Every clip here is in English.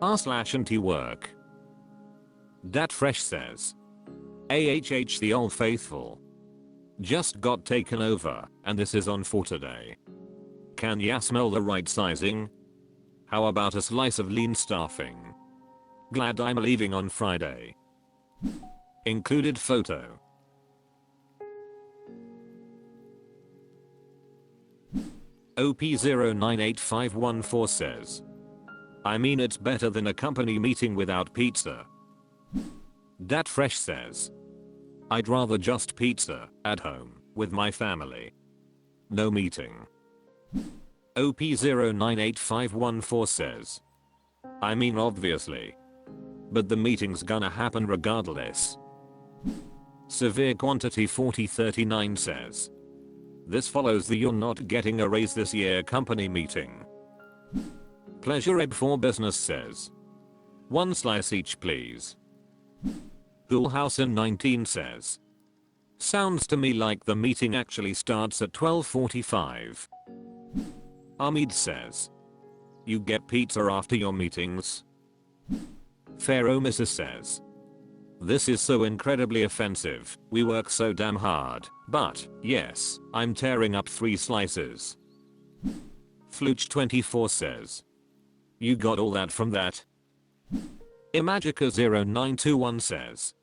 r/antiwork. Dat Fresh says, AHH the old faithful. Just got taken over, and this is on for today. Can ya smell the right sizing? How about a slice of lean staffing? Glad I'm leaving on Friday. Included photo. OP098514 says, I mean it's better than a company meeting without pizza. Dat Fresh says, I'd rather just pizza at home with my family. No meeting. OP098514 says, I mean obviously. But the meeting's gonna happen regardless. Severe Quantity 4039 says, this follows the you're not getting a raise this year company meeting. Pleasure Ebb for Business says, one slice each please. Ghoulhausen 19 says, sounds to me like the meeting actually starts at 12:45. Ahmed says, you get pizza after your meetings? Pharaoh Mrs. says, this is so incredibly offensive, we work so damn hard, but, yes, I'm tearing up 3 slices. Fluch24 says, you got all that from that? Imagica0921 says,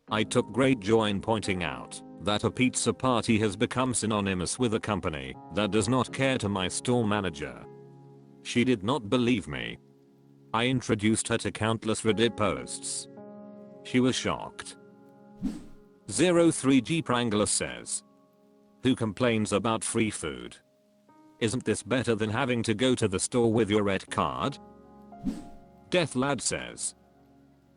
I took great joy in pointing out that a pizza party has become synonymous with a company that does not care to my store manager. She did not believe me. I introduced her to countless Reddit posts. She was shocked. 03G Prangler says, who complains about free food? Isn't this better than having to go to the store with your red card? Death Lad says,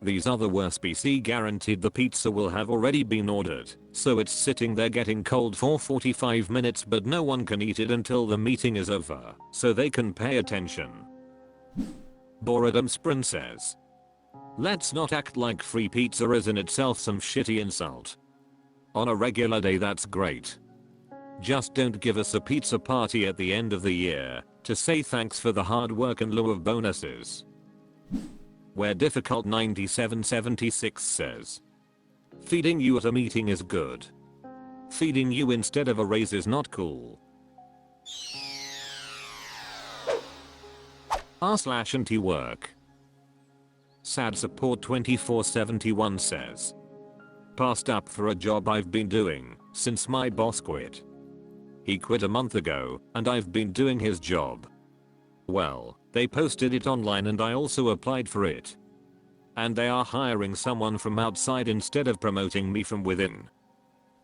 these are the worst. BC guaranteed the pizza will have already been ordered, so it's sitting there getting cold for 45 minutes but no one can eat it until the meeting is over, so they can pay attention. Boredom Sprint says, let's not act like free pizza is in itself some shitty insult. On a regular day that's great. Just don't give us a pizza party at the end of the year to say thanks for the hard work in lieu of bonuses. Where Difficult 9776 says, feeding you at a meeting is good. Feeding you instead of a raise is not cool. r/antiwork. Sad Support 2471 says, passed up for a job I've been doing since my boss quit. He quit a month ago and I've been doing his job. Well, they posted it online and I also applied for it. And they are hiring someone from outside instead of promoting me from within.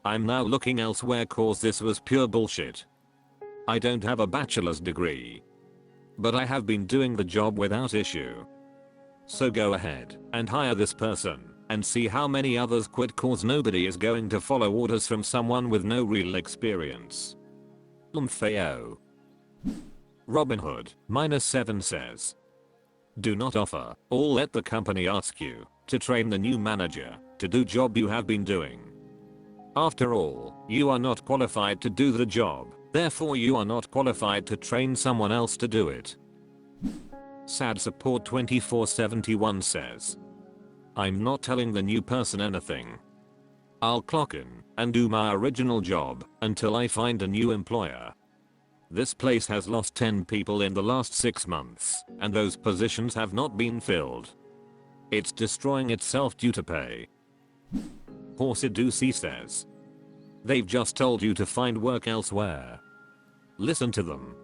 I'm now looking elsewhere cause this was pure bullshit. I don't have a bachelor's degree, but I have been doing the job without issue. So go ahead and hire this person and see how many others quit cause nobody is going to follow orders from someone with no real experience. Lumfeo. Robinhood -7 says, do not offer or let the company ask you to train the new manager to do job you have been doing. After all, you are not qualified to do the job, therefore you are not qualified to train someone else to do it. Sad Support 2471 says, I'm not telling the new person anything. I'll clock in and do my original job until I find a new employer. This place has lost 10 people in the last 6 months, and those positions have not been filled. It's destroying itself due to pay. Horsidusi says, they've just told you to find work elsewhere. Listen to them.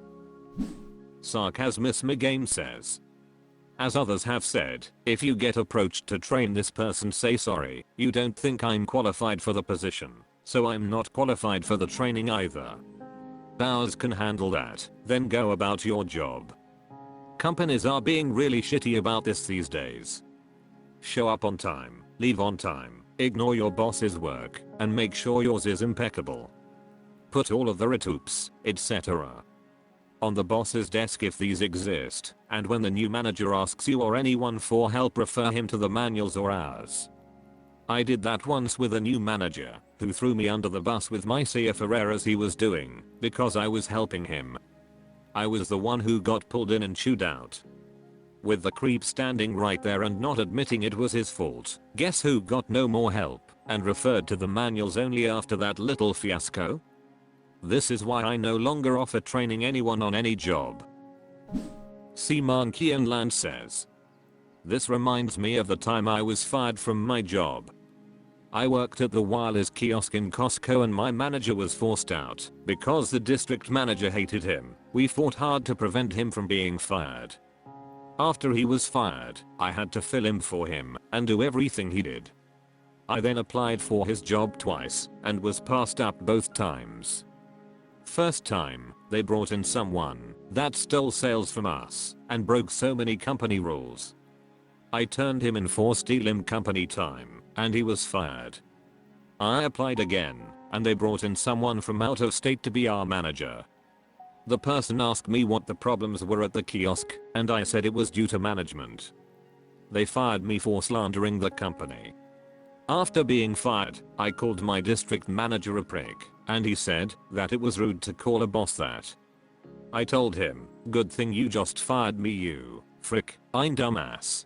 Sarcasmus Game says, as others have said, if you get approached to train this person say sorry, you don't think I'm qualified for the position, so I'm not qualified for the training either. Ours can handle that, then go about your job. Companies are being really shitty about this these days. Show up on time, leave on time, ignore your boss's work, and make sure yours is impeccable. Put all of the retoops, etc. on the boss's desk if these exist, and when the new manager asks you or anyone for help refer him to the manuals or ours. I did that once with a new manager who threw me under the bus with my CFO errors he was doing because I was helping him. I was the one who got pulled in and chewed out. with the creep standing right there and not admitting it was his fault. Guess who got no more help and referred to the manuals only after that little fiasco? This is why I no longer offer training anyone on any job. C. Monkey and Land says, this reminds me of the time I was fired from my job. I worked at the wireless kiosk in Costco and my manager was forced out because the district manager hated him. We fought hard to prevent him from being fired. After he was fired, I had to fill in for him and do everything he did. I then applied for his job twice and was passed up both times. First time, they brought in someone that stole sales from us and broke so many company rules. I turned him in for stealing company time and he was fired. I applied again and they brought in someone from out of state to be our manager. The person asked me what the problems were at the kiosk and I said it was due to management. They fired me for slandering the company. After being fired, I called my district manager a prick and he said that it was rude to call a boss that. I told him, good thing you just fired me, you frick, I'm dumbass.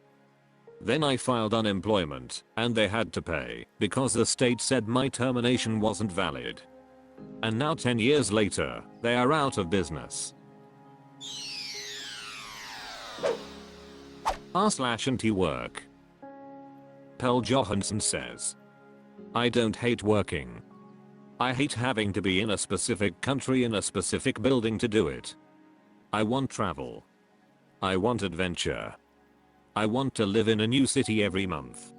Then I filed unemployment and they had to pay because the state said my termination wasn't valid. And now 10 years later, they are out of business. r/antiwork. Pel Johansson says, I don't hate working. I hate having to be in a specific country in a specific building to do it. I want travel. I want adventure. I want to live in a new city every month.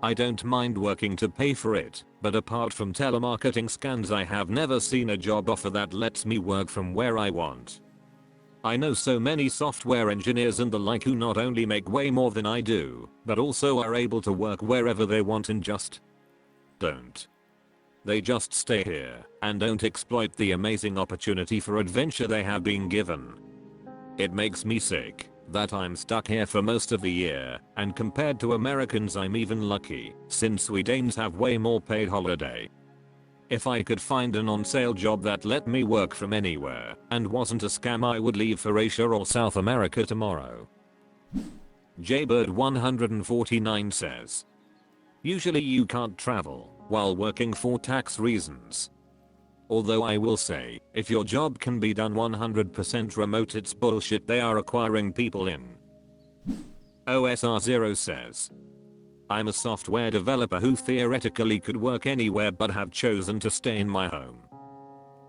I don't mind working to pay for it, but apart from telemarketing scams I have never seen a job offer that lets me work from where I want. I know so many software engineers and the like who not only make way more than I do, but also are able to work wherever they want and just don't. They just stay here and don't exploit the amazing opportunity for adventure they have been given. It makes me sick that I'm stuck here for most of the year, and compared to Americans I'm even lucky, since Swedes have way more paid holiday. If I could find an on-sale job that let me work from anywhere and wasn't a scam I would leave for Asia or South America tomorrow. Jaybird149 says, usually you can't travel while working for tax reasons. Although I will say, if your job can be done 100% remote it's bullshit they are acquiring people in. OSR0 says, I'm a software developer who theoretically could work anywhere but have chosen to stay in my home.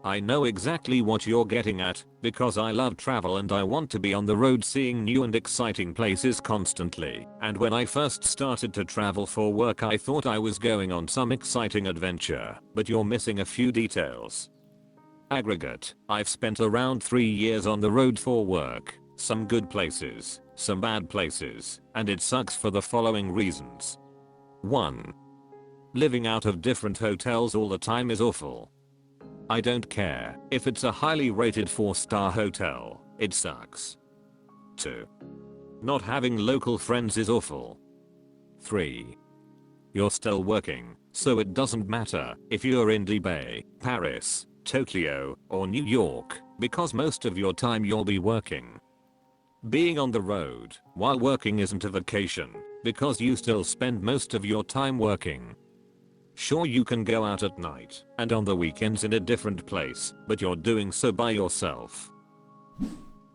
I know exactly what you're getting at, because I love travel and I want to be on the road seeing new and exciting places constantly, and when I first started to travel for work I thought I was going on some exciting adventure, but you're missing a few details. Aggregate, I've spent around 3 years on the road for work, some good places, some bad places, and it sucks for the following reasons. 1. Living out of different hotels all the time is awful. I don't care if it's a highly rated 4-star hotel, it sucks. 2. Not having local friends is awful. 3. You're still working, so it doesn't matter if you're in Dubai, Paris, Tokyo, or New York, because most of your time you'll be working. Being on the road while working isn't a vacation, because you still spend most of your time working. Sure, you can go out at night and on the weekends in a different place, but you're doing so by yourself.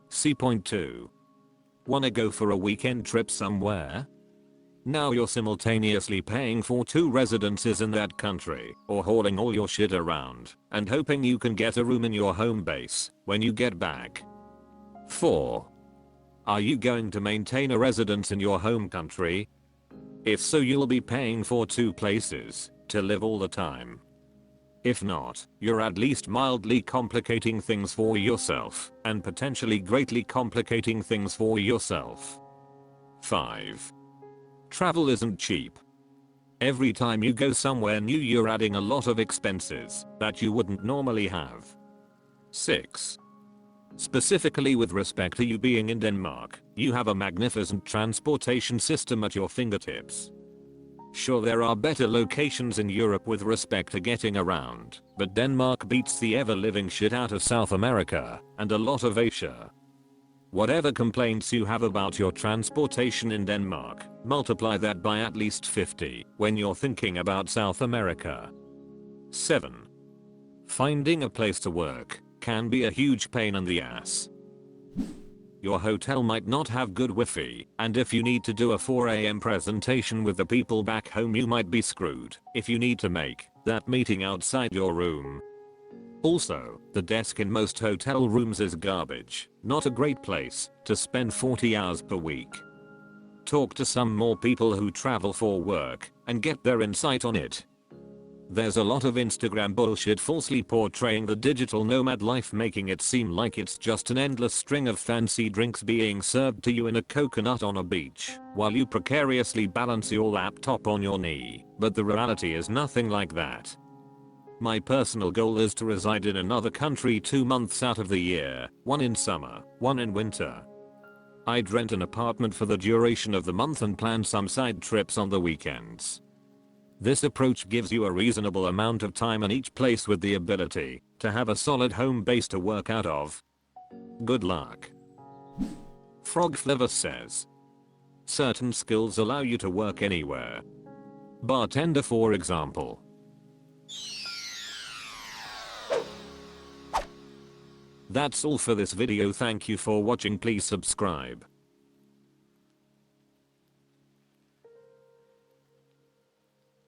C.2. Wanna go for a weekend trip somewhere? Now you're simultaneously paying for 2 residences in that country, or hauling all your shit around, and hoping you can get a room in your home base when you get back. 4. Are you going to maintain a residence in your home country? If so, you'll be paying for 2 places to live all the time. If not, you're at least mildly complicating things for yourself, and potentially greatly complicating things for yourself. 5. Travel isn't cheap. Every time you go somewhere new you're adding a lot of expenses that you wouldn't normally have. 6. Specifically with respect to you being in Denmark, you have a magnificent transportation system at your fingertips. Sure, there are better locations in Europe with respect to getting around, but Denmark beats the ever-living shit out of South America and a lot of Asia. Whatever complaints you have about your transportation in Denmark, multiply that by at least 50 when you're thinking about South America. 7. Finding a place to work can be a huge pain in the ass. Your hotel might not have good Wi-Fi, and if you need to do a 4 AM presentation with the people back home, you might be screwed if you need to make that meeting outside your room. Also, the desk in most hotel rooms is garbage, not a great place to spend 40 hours per week. Talk to some more people who travel for work and get their insight on it. There's a lot of Instagram bullshit falsely portraying the digital nomad life, making it seem like it's just an endless string of fancy drinks being served to you in a coconut on a beach while you precariously balance your laptop on your knee, but the reality is nothing like that. My personal goal is to reside in another country 2 months out of the year, one in summer, one in winter. I'd rent an apartment for the duration of the month and plan some side trips on the weekends. This approach gives you a reasonable amount of time in each place with the ability to have a solid home base to work out of. Good luck. Frog Flavor says, certain skills allow you to work anywhere. Bartender, for example. That's all for this video. Thank you for watching. Please subscribe.